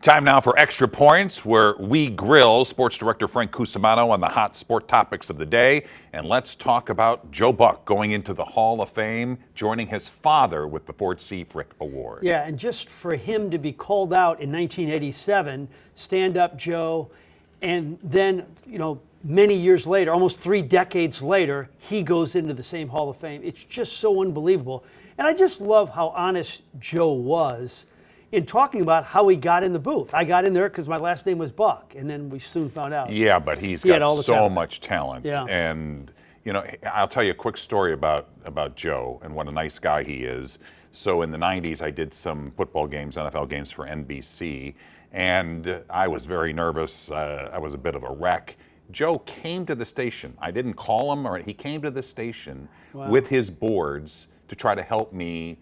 Time now for Extra Points, where we grill sports director Frank Cusimano on the hot sport topics of the day. And let's talk about Joe Buck going into the Hall of Fame, joining his father with the Ford C. Frick Award. Yeah, and just for him to be called out in 1987, Stand Up Joe, and then, many years later, almost 3 decades later, he goes into the same Hall of Fame. It's just so unbelievable. And I just love how honest Joe was in talking about how he got in the booth. I got in there because my last name was Buck, and then we soon found out. Yeah, but he's got so much talent. Yeah. And, I'll tell you a quick story about Joe and what a nice guy he is. So in the 90s, I did some football games, NFL games for NBC, and I was very nervous. I was a bit of a wreck. Joe came to the station. I didn't call him, he came to the station with his boards to try to help me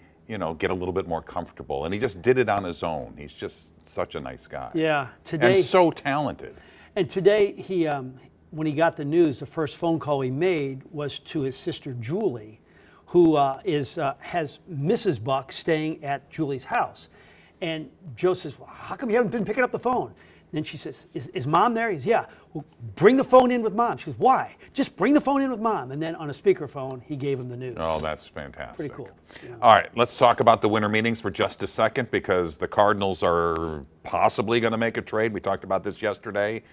get a little bit more comfortable. And he just did it on his own. He's just such a nice guy. Yeah. Today, and so talented. And today, he, when he got the news, the first phone call he made was to his sister, Julie, who has Mrs. Buck staying at Julie's house. And Joe says, well, how come you haven't been picking up the phone? And then she says, is Mom there? He says, yeah. Well, bring the phone in with Mom. She goes, why? Just bring the phone in with Mom. And then on a speakerphone, he gave him the news. Oh, that's fantastic. Pretty cool. Yeah. All right, let's talk about the winter meetings for just a second, because the Cardinals are possibly going to make a trade. We talked about this yesterday.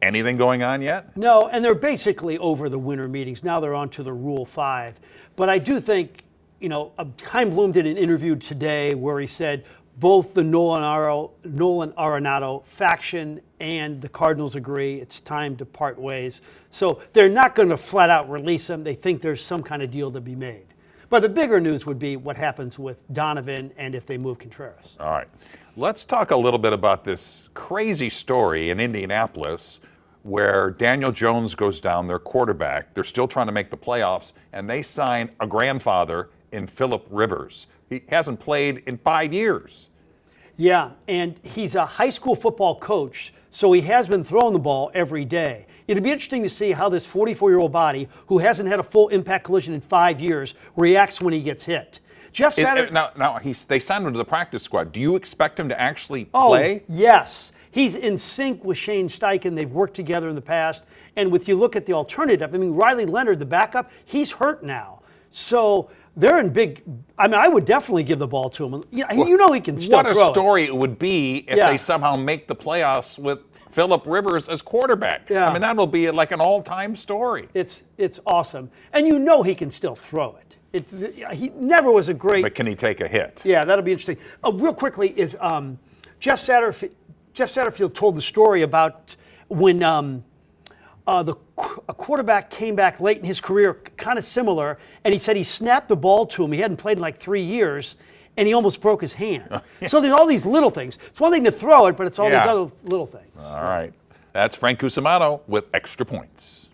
Anything going on yet? No, and they're basically over the winter meetings. Now they're on to the Rule 5. But I do think, Chaim Bloom did an interview today where he said both the Nolan Arenado faction and the Cardinals agree it's time to part ways. So they're not going to flat out release him. They think there's some kind of deal to be made. But the bigger news would be what happens with Donovan and if they move Contreras. All right. Let's talk a little bit about this crazy story in Indianapolis where Daniel Jones goes down, their quarterback. They're still trying to make the playoffs, and they sign a grandfather in Philip Rivers. He hasn't played in 5 years. Yeah, and he's a high school football coach, so he has been throwing the ball every day. It'd be interesting to see how this 44-year-old body, who hasn't had a full impact collision in 5 years, reacts when he gets hit. Jeff Saturday. Now they signed him to the practice squad. Do you expect him to actually play? Oh, yes. He's in sync with Shane Steichen. They've worked together in the past. And with you look at the alternative, Riley Leonard, the backup, he's hurt now. So they're in big. I would definitely give the ball to him. He can still throw it. What a story it would be if they somehow make the playoffs with Philip Rivers as quarterback. Yeah. That'll be like an all-time story. It's awesome. And he can still throw it. He never was a great. But can he take a hit? Yeah, that'll be interesting. Real quickly is Jeff Satterfield told the story about when a quarterback came back late in his career, kind of similar, and he said he snapped the ball to him. He hadn't played in like 3 years, and he almost broke his hand. So there's all these little things. It's one thing to throw it, but it's all these other little things. All right. That's Frank Cusimano with Extra Points.